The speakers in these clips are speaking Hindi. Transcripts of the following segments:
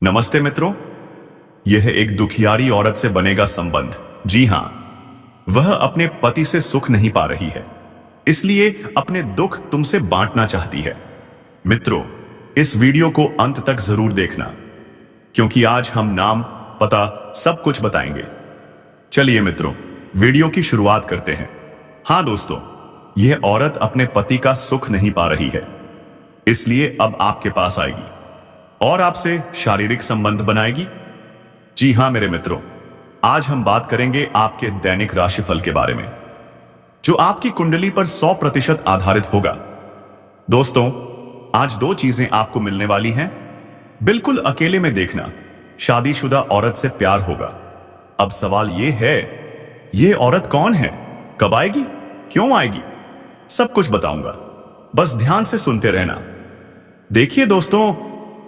नमस्ते मित्रों। यह एक दुखियारी औरत से बनेगा संबंध। जी हां, वह अपने पति से सुख नहीं पा रही है, इसलिए अपने दुख तुमसे बांटना चाहती है। मित्रों, इस वीडियो को अंत तक जरूर देखना, क्योंकि आज हम नाम, पता, सब कुछ बताएंगे। चलिए मित्रों, वीडियो की शुरुआत करते हैं। हां दोस्तों, यह औरत अपने पति का सुख नहीं पा रही है, इसलिए अब आपके पास आएगी और आपसे शारीरिक संबंध बनाएगी। जी हां मेरे मित्रों, आज हम बात करेंगे आपके दैनिक राशिफल के बारे में, जो आपकी कुंडली पर 100% आधारित होगा। दोस्तों, आज दो चीजें आपको मिलने वाली हैं। बिल्कुल अकेले में देखना, शादीशुदा औरत से प्यार होगा। अब सवाल यह है, यह औरत कौन है, कब आएगी, क्यों आएगी, सब कुछ बताऊंगा, बस ध्यान से सुनते रहना। देखिए दोस्तों,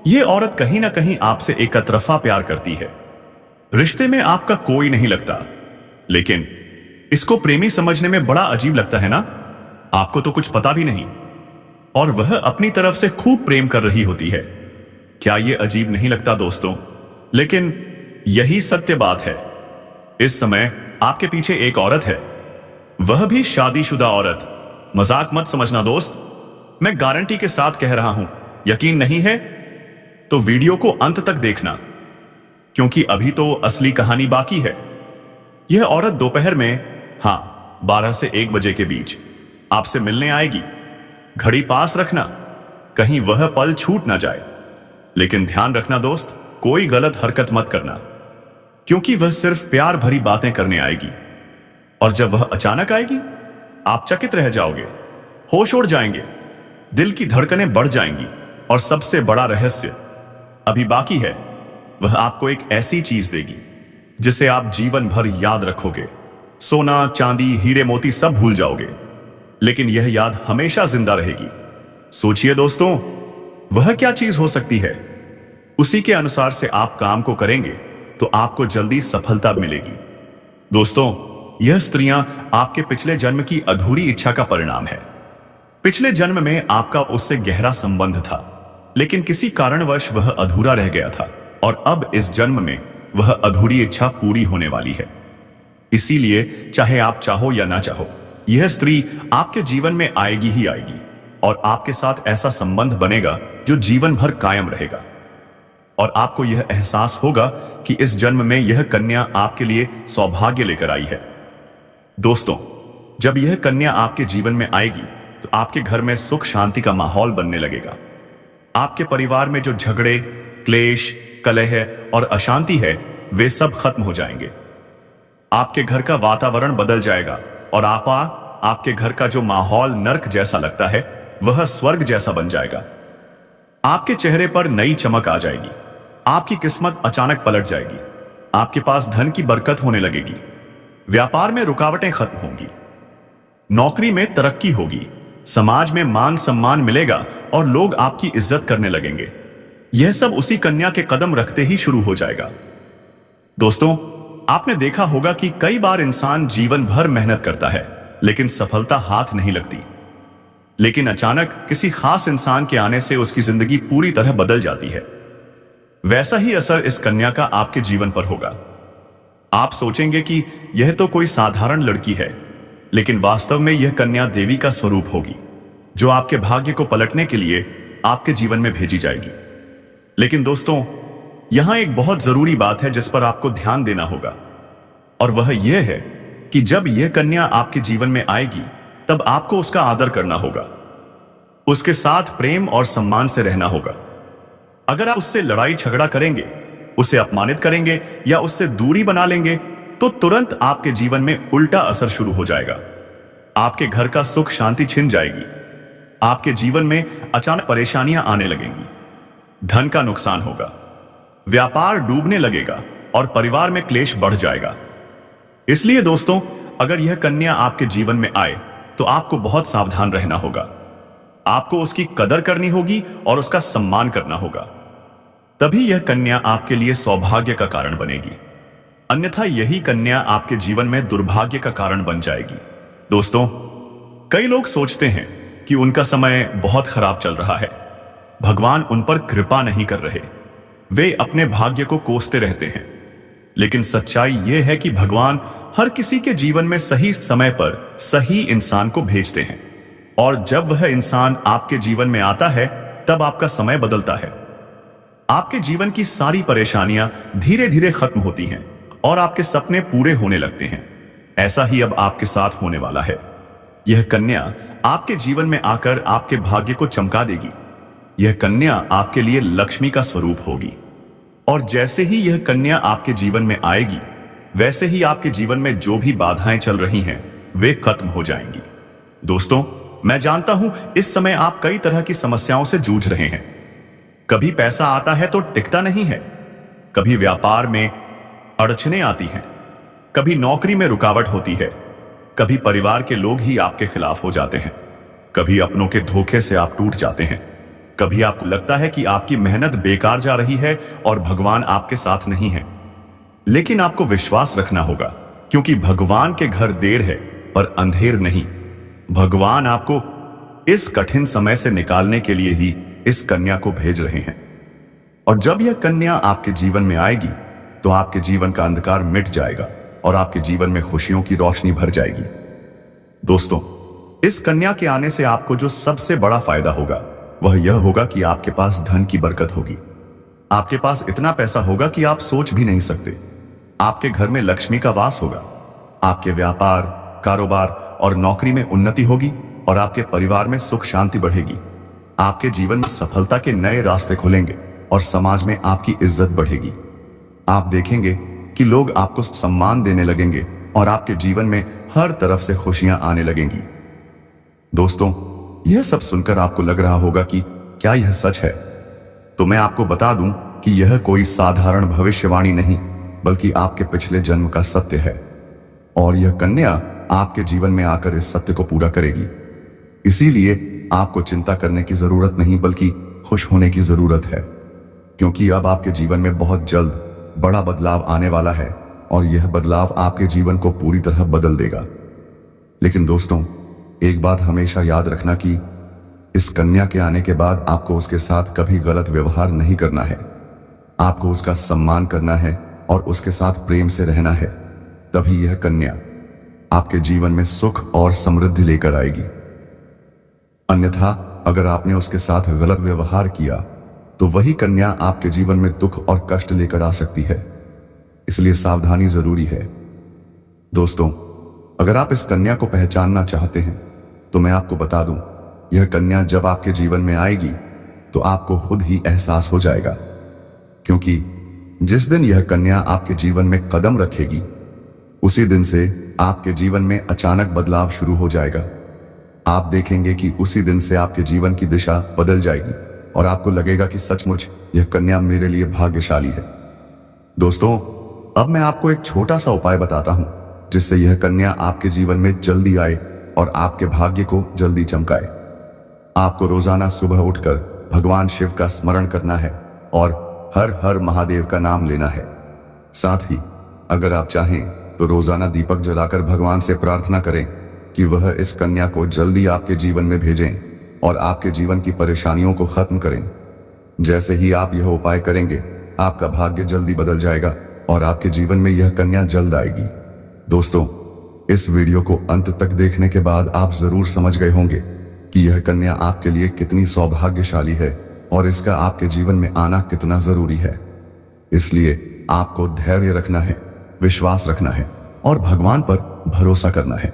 यह औरत कहीं ना कहीं आपसे एकतरफा प्यार करती है। रिश्ते में आपका कोई नहीं लगता, लेकिन इसको प्रेमी समझने में बड़ा अजीब लगता है ना। आपको तो कुछ पता भी नहीं, और वह अपनी तरफ से खूब प्रेम कर रही होती है। क्या यह अजीब नहीं लगता दोस्तों? लेकिन यही सत्य बात है। इस समय आपके पीछे एक औरत है, वह भी शादीशुदा औरत। मजाक मत समझना दोस्त, मैं गारंटी के साथ कह रहा हूं। यकीन नहीं है तो वीडियो को अंत तक देखना, क्योंकि अभी तो असली कहानी बाकी है। यह औरत दोपहर में, 12 से 1 बजे के बीच आपसे मिलने आएगी। घड़ी पास रखना, कहीं वह पल छूट ना जाए। लेकिन ध्यान रखना दोस्त, कोई गलत हरकत मत करना, क्योंकि वह सिर्फ प्यार भरी बातें करने आएगी। और जब वह अचानक आएगी, आप चकित रह जाओगे, होश उड़ जाएंगे, दिल की धड़कनें बढ़ जाएंगी। और सबसे बड़ा रहस्य अभी बाकी है। वह आपको एक ऐसी चीज देगी जिसे आप जीवन भर याद रखोगे। सोना, चांदी, हीरे मोती सब भूल जाओगे, लेकिन यह याद हमेशा जिंदा रहेगी। सोचिए दोस्तों, वह क्या चीज हो सकती है? उसी के अनुसार से आप काम को करेंगे तो आपको जल्दी सफलता मिलेगी। दोस्तों, यह स्त्रियां आपके पिछले जन्म की अधूरी इच्छा का परिणाम है। पिछले जन्म में आपका उससे गहरा संबंध था, लेकिन किसी कारणवश वह अधूरा रह गया था, और अब इस जन्म में वह अधूरी इच्छा पूरी होने वाली है। इसीलिए चाहे आप चाहो या ना चाहो, यह स्त्री आपके जीवन में आएगी ही आएगी, और आपके साथ ऐसा संबंध बनेगा जो जीवन भर कायम रहेगा। और आपको यह एहसास होगा कि इस जन्म में यह कन्या आपके लिए सौभाग्य लेकर आई है। दोस्तों, जब यह कन्या आपके जीवन में आएगी तो आपके घर में सुख शांति का माहौल बनने लगेगा। आपके परिवार में जो झगड़े, क्लेश, कलह और अशांति है, वे सब खत्म हो जाएंगे। आपके घर का वातावरण बदल जाएगा, और आपके घर का जो माहौल नर्क जैसा लगता है, वह स्वर्ग जैसा बन जाएगा। आपके चेहरे पर नई चमक आ जाएगी, आपकी किस्मत अचानक पलट जाएगी, आपके पास धन की बरकत होने लगेगी, व्यापार में रुकावटें खत्म होंगी, नौकरी में तरक्की होगी, समाज में मान सम्मान मिलेगा और लोग आपकी इज्जत करने लगेंगे। यह सब उसी कन्या के कदम रखते ही शुरू हो जाएगा। दोस्तों, आपने देखा होगा कि कई बार इंसान जीवन भर मेहनत करता है, लेकिन सफलता हाथ नहीं लगती। लेकिन अचानक किसी खास इंसान के आने से उसकी जिंदगी पूरी तरह बदल जाती है। वैसा ही असर इस कन्या का आपके जीवन पर होगा। आप सोचेंगे कि यह तो कोई साधारण लड़की है, लेकिन वास्तव में यह कन्या देवी का स्वरूप होगी, जो आपके भाग्य को पलटने के लिए आपके जीवन में भेजी जाएगी। लेकिन दोस्तों, यहां एक बहुत जरूरी बात है जिस पर आपको ध्यान देना होगा, और वह यह है कि जब यह कन्या आपके जीवन में आएगी, तब आपको उसका आदर करना होगा, उसके साथ प्रेम और सम्मान से रहना होगा। अगर आप उससे लड़ाई झगड़ा करेंगे, उसे अपमानित करेंगे या उससे दूरी बना लेंगे, तो तुरंत आपके जीवन में उल्टा असर शुरू हो जाएगा। आपके घर का सुख शांति छिन जाएगी, आपके जीवन में अचानक परेशानियां आने लगेंगी, धन का नुकसान होगा, व्यापार डूबने लगेगा और परिवार में क्लेश बढ़ जाएगा। इसलिए दोस्तों, अगर यह कन्या आपके जीवन में आए तो आपको बहुत सावधान रहना होगा। आपको उसकी कदर करनी होगी और उसका सम्मान करना होगा, तभी यह कन्या आपके लिए सौभाग्य का कारण बनेगी। अन्यथा यही कन्या आपके जीवन में दुर्भाग्य का कारण बन जाएगी। दोस्तों, कई लोग सोचते हैं कि उनका समय बहुत खराब चल रहा है, भगवान उन पर कृपा नहीं कर रहे। वे अपने भाग्य को कोसते रहते हैं। लेकिन सच्चाई यह है कि भगवान हर किसी के जीवन में सही समय पर सही इंसान को भेजते हैं, और जब वह इंसान आपके जीवन में आता है तब आपका समय बदलता है। आपके जीवन की सारी परेशानियां धीरे धीरे खत्म होती हैं और आपके सपने पूरे होने लगते हैं। ऐसा ही अब आपके साथ होने वाला है। यह कन्या आपके जीवन में आकर आपके भाग्य को चमका देगी। यह कन्या आपके लिए लक्ष्मी का स्वरूप होगी, और जैसे ही यह कन्या आपके जीवन में आएगी, वैसे ही आपके जीवन में जो भी बाधाएं चल रही हैं वे खत्म हो जाएंगी। दोस्तों, मैं जानता हूं इस समय आप कई तरह की समस्याओं से जूझ रहे हैं। कभी पैसा आता है तो टिकता नहीं है, कभी व्यापार में अड़चनें आती हैं, कभी नौकरी में रुकावट होती है, कभी परिवार के लोग ही आपके खिलाफ हो जाते हैं, कभी अपनों के धोखे से आप टूट जाते हैं, कभी आपको लगता है कि आपकी मेहनत बेकार जा रही है और भगवान आपके साथ नहीं है। लेकिन आपको विश्वास रखना होगा, क्योंकि भगवान के घर देर है पर अंधेर नहीं। भगवान आपको इस कठिन समय से निकालने के लिए ही इस कन्या को भेज रहे हैं, और जब यह कन्या आपके जीवन में आएगी तो आपके जीवन का अंधकार मिट जाएगा और आपके जीवन में खुशियों की रोशनी भर जाएगी। दोस्तों, इस कन्या के आने से आपको जो सबसे बड़ा फायदा होगा वह यह होगा कि आपके पास धन की बरकत होगी। आपके पास इतना पैसा होगा कि आप सोच भी नहीं सकते। आपके घर में लक्ष्मी का वास होगा। आपके व्यापार, कारोबार और नौकरी में उन्नति होगी और आपके परिवार में सुख शांति बढ़ेगी। आपके जीवन में सफलता के नए रास्ते खुलेंगे और समाज में आपकी इज्जत बढ़ेगी। आप देखेंगे कि लोग आपको सम्मान देने लगेंगे और आपके जीवन में हर तरफ से खुशियां आने लगेंगी। दोस्तों, यह सब सुनकर आपको लग रहा होगा कि क्या यह सच है? तो मैं आपको बता दूं कि यह कोई साधारण भविष्यवाणी नहीं, बल्कि आपके पिछले जन्म का सत्य है, और यह कन्या आपके जीवन में आकर इस सत्य को पूरा करेगी। इसीलिए आपको चिंता करने की जरूरत नहीं, बल्कि खुश होने की जरूरत है, क्योंकि अब आपके जीवन में बहुत जल्द बड़ा बदलाव आने वाला है और यह बदलाव आपके जीवन को पूरी तरह बदल देगा। लेकिन दोस्तों, एक बात हमेशा याद रखना कि इस कन्या के आने के बाद आपको उसके साथ कभी गलत व्यवहार नहीं करना है। आपको उसका सम्मान करना है और उसके साथ प्रेम से रहना है। तभी यह कन्या आपके जीवन में सुख और समृद्धि लेकर आएगी। अन्यथा अगर आपने उसके साथ गलत व्यवहार किया तो वही कन्या आपके जीवन में दुख और कष्ट लेकर आ सकती है। इसलिए सावधानी जरूरी है। दोस्तों, अगर आप इस कन्या को पहचानना चाहते हैं तो मैं आपको बता दूं, यह कन्या जब आपके जीवन में आएगी तो आपको खुद ही एहसास हो जाएगा, क्योंकि जिस दिन यह कन्या आपके जीवन में कदम रखेगी उसी दिन से आपके जीवन में अचानक बदलाव शुरू हो जाएगा। आप देखेंगे कि उसी दिन से आपके जीवन की दिशा बदल जाएगी और आपको लगेगा कि सचमुच यह कन्या मेरे लिए भाग्यशाली है। दोस्तों, अब मैं आपको एक छोटा सा उपाय बताता हूं जिससे यह कन्या आपके जीवन में जल्दी आए और आपके भाग्य को जल्दी चमकाए। आपको रोजाना सुबह उठकर भगवान शिव का स्मरण करना है और हर हर महादेव का नाम लेना है। साथ ही अगर आप चाहें तो रोजाना दीपक जलाकर भगवान से प्रार्थना करें कि वह इस कन्या को जल्दी आपके जीवन में भेजें और आपके जीवन की परेशानियों को खत्म करें। जैसे ही आप यह उपाय करेंगे, आपका भाग्य जल्दी बदल जाएगा और आपके जीवन में यह कन्या जल्द आएगी। दोस्तों, इस वीडियो को अंत तक देखने के बाद आप जरूर समझ गए होंगे कि यह कन्या आपके लिए कितनी सौभाग्यशाली है और इसका आपके जीवन में आना कितना जरूरी है। इसलिए आपको धैर्य रखना है, विश्वास रखना है और भगवान पर भरोसा करना है,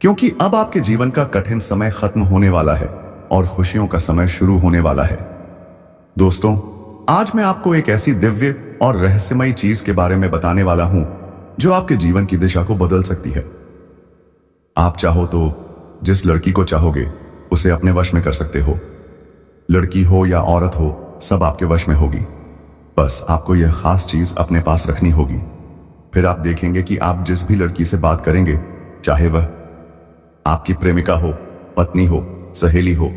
क्योंकि अब आपके जीवन का कठिन समय खत्म होने वाला है और खुशियों का समय शुरू होने वाला है। दोस्तों, आज मैं आपको एक ऐसी दिव्य और रहस्यमयी चीज के बारे में बताने वाला हूं जो आपके जीवन की दिशा को बदल सकती है। आप चाहो तो जिस लड़की को चाहोगे उसे अपने वश में कर सकते हो। लड़की हो या औरत हो, सब आपके वश में होगी। बस आपको यह खास चीज अपने पास रखनी होगी। फिर आप देखेंगे कि आप जिस भी लड़की से बात करेंगे, चाहे वह आपकी प्रेमिका हो, पत्नी हो, सहेली हो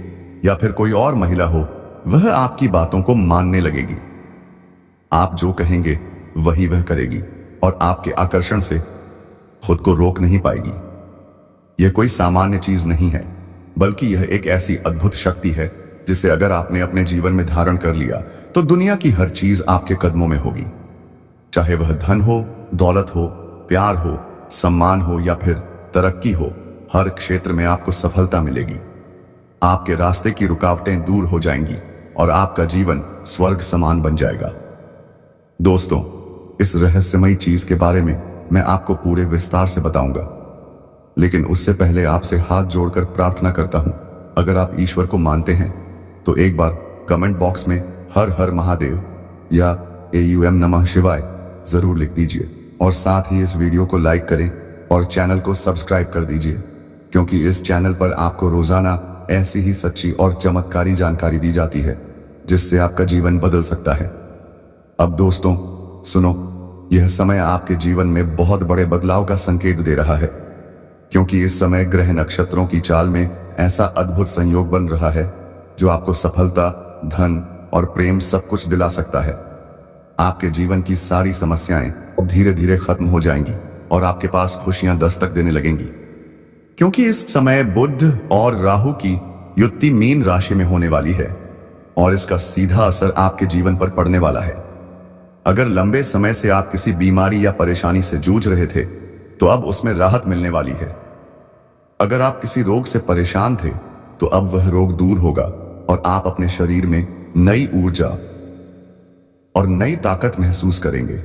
या फिर कोई और महिला हो, वह आपकी बातों को मानने लगेगी। आप जो कहेंगे वही वह करेगी और आपके आकर्षण से खुद को रोक नहीं पाएगी। यह कोई सामान्य चीज नहीं है, बल्कि यह एक ऐसी अद्भुत शक्ति है जिसे अगर आपने अपने जीवन में धारण कर लिया तो दुनिया की हर चीज आपके कदमों में होगी। चाहे वह धन हो, दौलत हो, प्यार हो, सम्मान हो या फिर तरक्की हो, हर क्षेत्र में आपको सफलता मिलेगी। आपके रास्ते की रुकावटें दूर हो जाएंगी और आपका जीवन स्वर्ग समान बन जाएगा। दोस्तों, इस रहस्यमयी चीज के बारे में मैं आपको पूरे विस्तार से बताऊंगा, लेकिन उससे पहले आपसे हाथ जोड़कर प्रार्थना करता हूं, अगर आप ईश्वर को मानते हैं तो एक बार कमेंट बॉक्स में हर हर महादेव या AUM नमः शिवाय जरूर लिख दीजिए और साथ ही इस वीडियो को लाइक करें और चैनल को सब्सक्राइब कर दीजिए, क्योंकि इस चैनल पर आपको रोजाना ऐसी ही सच्ची और चमत्कारी जानकारी दी जाती है जिससे आपका जीवन बदल सकता है। अब दोस्तों सुनो, यह समय आपके जीवन में बहुत बड़े बदलाव का संकेत दे रहा है, क्योंकि इस समय ग्रह नक्षत्रों की चाल में ऐसा अद्भुत संयोग बन रहा है जो आपको सफलता, धन और प्रेम सब कुछ दिला सकता है। आपके जीवन की सारी समस्याएं धीरे धीरे खत्म हो जाएंगी और आपके पास खुशियां दस्तक देने लगेंगी, क्योंकि इस समय बुध और राहु की युति मीन राशि में होने वाली है और इसका सीधा असर आपके जीवन पर पड़ने वाला है। अगर लंबे समय से आप किसी बीमारी या परेशानी से जूझ रहे थे तो अब उसमें राहत मिलने वाली है। अगर आप किसी रोग से परेशान थे तो अब वह रोग दूर होगा और आप अपने शरीर में नई ऊर्जा और नई ताकत महसूस करेंगे।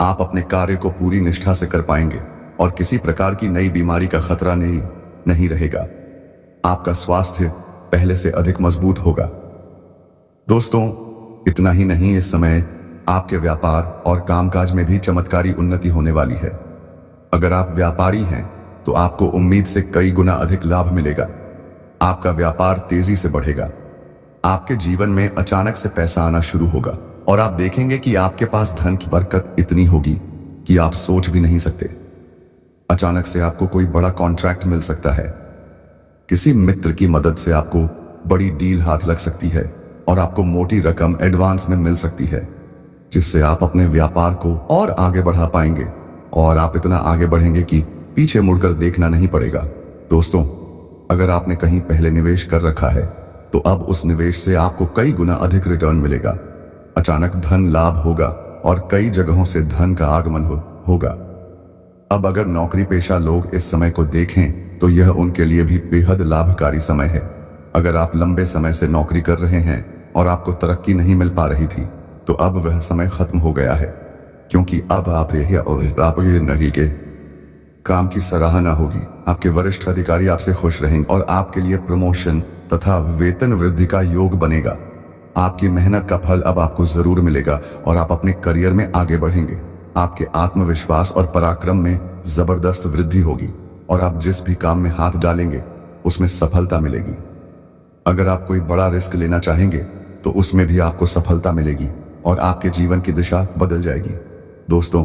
आप अपने कार्य को पूरी निष्ठा से कर पाएंगे और किसी प्रकार की नई बीमारी का खतरा नहीं रहेगा। आपका स्वास्थ्य पहले से अधिक मजबूत होगा। दोस्तों, इतना ही नहीं, इस समय आपके व्यापार और कामकाज में भी चमत्कारी उन्नति होने वाली है। अगर आप व्यापारी हैं तो आपको उम्मीद से कई गुना अधिक लाभ मिलेगा। आपका व्यापार तेजी से बढ़ेगा। आपके जीवन में अचानक से पैसा आना शुरू होगा और आप देखेंगे कि आपके पास धन की बरकत इतनी होगी कि आप सोच भी नहीं सकते। अचानक से आपको कोई बड़ा कॉन्ट्रैक्ट मिल सकता है। किसी मित्र की मदद से आपको बड़ी डील हाथ लग सकती है और आपको मोटी रकम एडवांस में मिल सकती है, जिससे आप अपने व्यापार को और आगे बढ़ा पाएंगे और आप इतना आगे बढ़ेंगे कि पीछे मुड़कर देखना नहीं पड़ेगा। दोस्तों, अगर आपने कहीं पहले निवेश कर रखा है तो अब उस निवेश से आपको कई गुना अधिक रिटर्न मिलेगा। अचानक धन लाभ होगा और कई जगहों से धन का आगमन होगा। अब अगर नौकरी पेशा लोग इस समय को देखें तो यह उनके लिए भी बेहद लाभकारी समय है। अगर आप लंबे समय से नौकरी कर रहे हैं और आपको तरक्की नहीं मिल पा रही थी तो अब वह समय खत्म हो गया है, क्योंकि अब आप ये नहीं के काम की सराहना होगी। आपके वरिष्ठ अधिकारी आपसे खुश रहेंगे और आपके लिए प्रमोशन तथा वेतन वृद्धि का योग बनेगा। आपकी मेहनत का फल अब आपको जरूर मिलेगा और आप अपने करियर में आगे बढ़ेंगे। आपके आत्मविश्वास और पराक्रम में जबरदस्त वृद्धि होगी और आप जिस भी काम में हाथ डालेंगे उसमें सफलता मिलेगी। अगर आप कोई बड़ा रिस्क लेना चाहेंगे तो उसमें भी आपको सफलता मिलेगी और आपके जीवन की दिशा बदल जाएगी। दोस्तों,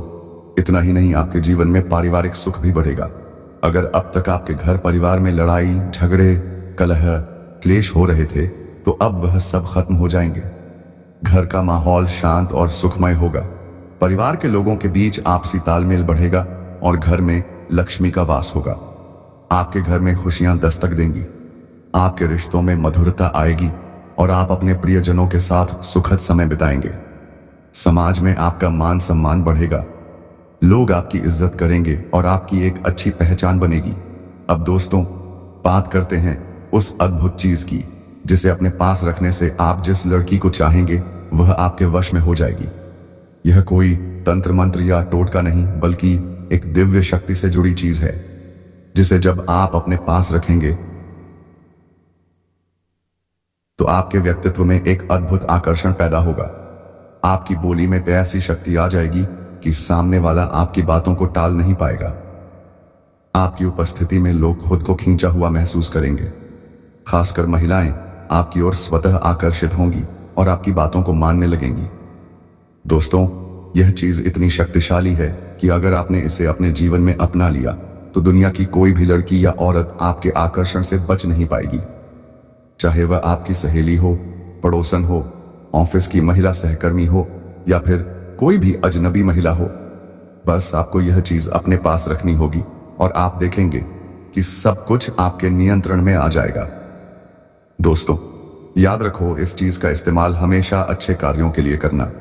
इतना ही नहीं, आपके जीवन में पारिवारिक सुख भी बढ़ेगा। अगर अब तक आपके घर परिवार में लड़ाई झगड़े कलह क्लेश हो रहे थे तो अब वह सब खत्म हो जाएंगे। घर का माहौल शांत और सुखमय होगा। परिवार के लोगों के बीच आपसी तालमेल बढ़ेगा और घर में लक्ष्मी का वास होगा। आपके घर में खुशियां दस्तक देंगी। आपके रिश्तों में मधुरता आएगी और आप अपने प्रियजनों के साथ सुखद समय बिताएंगे। समाज में आपका मान सम्मान बढ़ेगा। लोग आपकी इज्जत करेंगे और आपकी एक अच्छी पहचान बनेगी। अब दोस्तों, बात करते हैं उस अद्भुत चीज की जिसे अपने पास रखने से आप जिस लड़की को चाहेंगे वह आपके वश में हो जाएगी। यह कोई तंत्र मंत्र या टोटका नहीं, बल्कि एक दिव्य शक्ति से जुड़ी चीज है, जिसे जब आप अपने पास रखेंगे तो आपके व्यक्तित्व में एक अद्भुत आकर्षण पैदा होगा। आपकी बोली में ऐसी शक्ति आ जाएगी कि सामने वाला आपकी बातों को टाल नहीं पाएगा। आपकी उपस्थिति में लोग खुद को खींचा हुआ महसूस करेंगे। खासकर महिलाएं आपकी ओर स्वतः आकर्षित होंगी और आपकी बातों को मानने लगेंगी। दोस्तों, यह चीज इतनी शक्तिशाली है कि अगर आपने इसे अपने जीवन में अपना लिया तो दुनिया की कोई भी लड़की या औरत आपके आकर्षण से बच नहीं पाएगी। चाहे वह आपकी सहेली हो, पड़ोसन हो, ऑफिस की महिला सहकर्मी हो या फिर कोई भी अजनबी महिला हो, बस आपको यह चीज अपने पास रखनी होगी और आप देखेंगे कि सब कुछ आपके नियंत्रण में आ जाएगा। दोस्तों, याद रखो, इस चीज का इस्तेमाल हमेशा अच्छे कार्यों के लिए करना।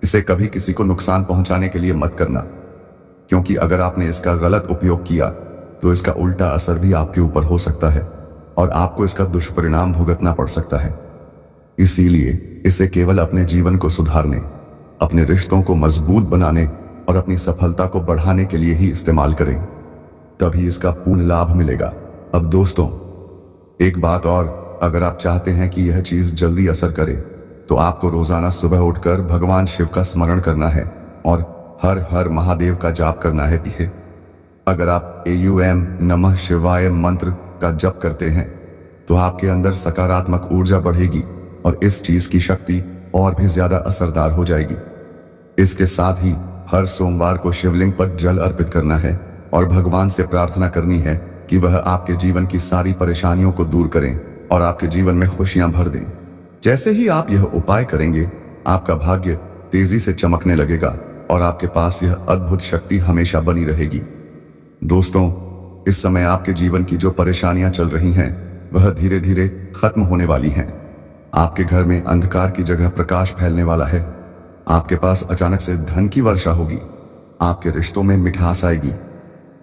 इसे कभी किसी को नुकसान पहुंचाने के लिए मत करना, क्योंकि अगर आपने इसका गलत उपयोग किया तो इसका उल्टा असर भी आपके ऊपर हो सकता है और आपको इसका दुष्परिणाम भुगतना पड़ सकता है। इसीलिए इसे केवल अपने जीवन को सुधारने, अपने रिश्तों को मजबूत बनाने और अपनी सफलता को बढ़ाने के लिए ही इस्तेमाल करें, तभी इसका पूर्ण लाभ मिलेगा। अब दोस्तों, एक बात और, अगर आप चाहते हैं कि यह चीज जल्दी असर करे तो आपको रोजाना सुबह उठकर भगवान शिव का स्मरण करना है और हर हर महादेव का जाप करना है। अगर आप AUM नमः शिवाय मंत्र का जप करते हैं तो आपके अंदर सकारात्मक ऊर्जा बढ़ेगी और इस चीज की शक्ति और भी ज्यादा असरदार हो जाएगी। इसके साथ ही हर सोमवार को शिवलिंग पर जल अर्पित करना है और भगवान से प्रार्थना करनी है कि वह आपके जीवन की सारी परेशानियों को दूर करें और आपके जीवन में खुशियां भर दें। जैसे ही आप यह उपाय करेंगे, आपका भाग्य तेजी से चमकने लगेगा और आपके पास यह अद्भुत शक्ति हमेशा बनी रहेगी। दोस्तों, इस समय आपके जीवन की जो परेशानियां चल रही हैं वह धीरे धीरे खत्म होने वाली हैं। आपके घर में अंधकार की जगह प्रकाश फैलने वाला है। आपके पास अचानक से धन की वर्षा होगी। आपके रिश्तों में मिठास आएगी।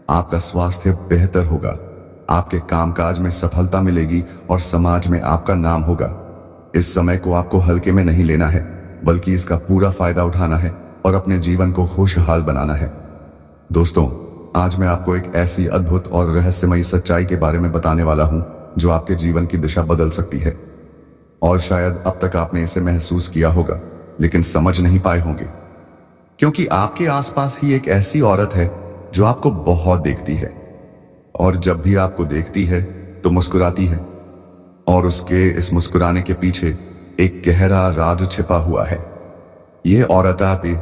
आपका स्वास्थ्य बेहतर होगा। आपके कामकाज में सफलता मिलेगी और समाज में आपका नाम होगा। इस समय को आपको हल्के में नहीं लेना है, बल्कि इसका पूरा फायदा उठाना है और अपने जीवन को खुशहाल बनाना है। दोस्तों, आज मैं आपको एक ऐसी अद्भुत और रहस्यमयी सच्चाई के बारे में बताने वाला हूं जो आपके जीवन की दिशा बदल सकती है। और शायद अब तक आपने इसे महसूस किया होगा, लेकिन समझ नहीं पाए होंगे, क्योंकि आपके आसपास ही एक ऐसी औरत है जो आपको बहुत देखती है और जब भी आपको देखती है तो मुस्कुराती है, और उसके इस मुस्कुराने के पीछे एक गहरा राज छिपा हुआ है। यह औरत आपके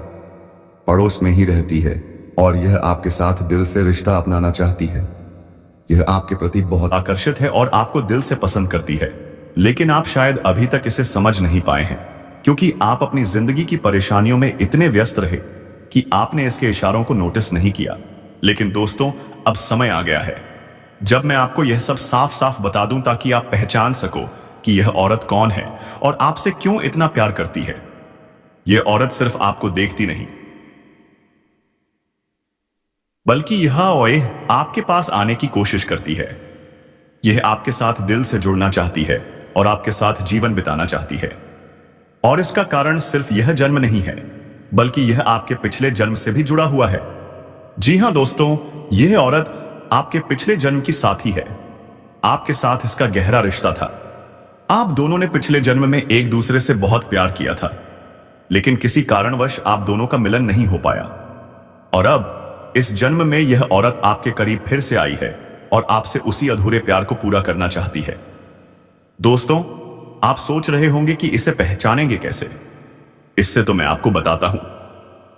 पड़ोस में ही रहती है और यह आपके साथ दिल से रिश्ता अपनाना चाहती है। यह आपके प्रति बहुत आकर्षित है और आपको दिल से पसंद करती है, लेकिन आप शायद अभी तक इसे समझ नहीं पाए हैं, क्योंकि आप अपनी जिंदगी की परेशानियों में इतने व्यस्त रहे कि आपने इसके इशारों को नोटिस नहीं किया। लेकिन दोस्तों, अब समय आ गया है जब मैं आपको यह सब साफ साफ बता दूं, ताकि आप पहचान सको कि यह औरत कौन है और आपसे क्यों इतना प्यार करती है। यह औरत सिर्फ आपको देखती नहीं, बल्कि यह आपके पास आने की कोशिश करती है। यह आपके साथ दिल से जुड़ना चाहती है और आपके साथ जीवन बिताना चाहती है। और इसका कारण सिर्फ यह जन्म नहीं है, बल्कि यह आपके पिछले जन्म से भी जुड़ा हुआ है। जी हां दोस्तों, यह औरत आपके पिछले जन्म की साथी है। आपके साथ इसका गहरा रिश्ता था। आप दोनों ने पिछले जन्म में एक दूसरे से बहुत प्यार किया था, लेकिन किसी कारणवश आप दोनों का मिलन नहीं हो पाया। और अब इस जन्म में यह औरत आपके करीब फिर से आई है और आपसे उसी अधूरे प्यार को पूरा करना चाहती है। दोस्तों, आप सोच रहे होंगे कि इसे पहचानेंगे कैसे। इससे तो मैं आपको बताता हूं।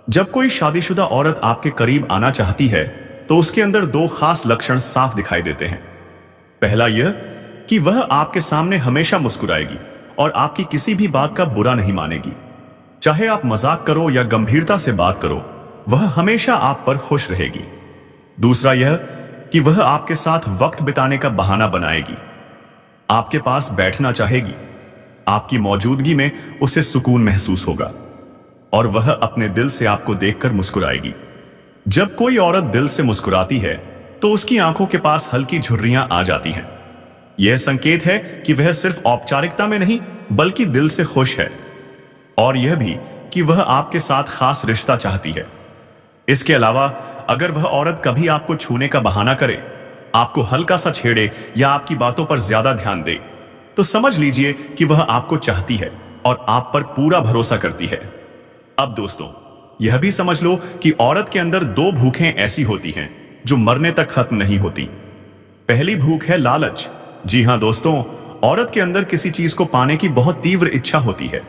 जब कोई शादीशुदा औरत आपके करीब आना चाहती है तो उसके अंदर दो खास लक्षण साफ दिखाई देते हैं। पहला यह कि वह आपके सामने हमेशा मुस्कुराएगी और आपकी किसी भी बात का बुरा नहीं मानेगी। चाहे आप मजाक करो या गंभीरता से बात करो, वह हमेशा आप पर खुश रहेगी। दूसरा यह कि वह आपके साथ वक्त बिताने का बहाना बनाएगी। आपके पास बैठना चाहेगी। आपकी मौजूदगी में उसे सुकून महसूस होगा और वह अपने दिल से आपको देखकर मुस्कुराएगी। जब कोई औरत दिल से मुस्कुराती है तो उसकी आंखों के पास हल्की झुर्रियां आ जाती हैं। यह संकेत है कि वह सिर्फ औपचारिकता में नहीं, बल्कि दिल से खुश है, और यह भी कि वह आपके साथ खास रिश्ता चाहती है। इसके अलावा अगर वह औरत कभी आपको छूने का बहाना करे, आपको हल्का सा छेड़े या आपकी बातों पर ज्यादा ध्यान दे, तो समझ लीजिए कि वह आपको चाहती है और आप पर पूरा भरोसा करती है। अब दोस्तों, यह भी समझ लो कि औरत के अंदर दो भूखें ऐसी होती हैं जो मरने तक खत्म नहीं होती। पहली भूख है लालच। जी हां दोस्तों, औरत के अंदर किसी चीज को पाने की बहुत तीव्र इच्छा होती है,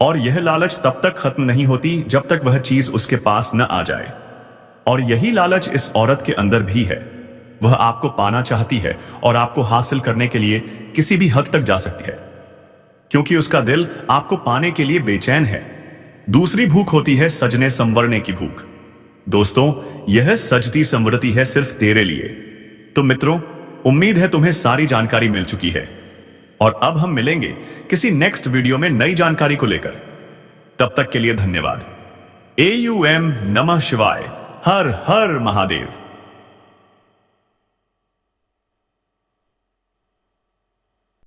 और यह लालच तब तक खत्म नहीं होती जब तक वह चीज उसके पास न आ जाए। और यही लालच इस औरत के अंदर भी है। वह आपको पाना चाहती है और आपको हासिल करने के लिए किसी भी हद तक जा सकती है, क्योंकि उसका दिल आपको पाने के लिए बेचैन है। दूसरी भूख होती है सजने संवरने की भूख। दोस्तों, यह सजती संवरती है सिर्फ तेरे लिए। तो मित्रों, उम्मीद है तुम्हें सारी जानकारी मिल चुकी है। और अब हम मिलेंगे किसी नेक्स्ट वीडियो में नई जानकारी को लेकर। तब तक के लिए धन्यवाद। AUM नमः शिवाय। हर हर महादेव।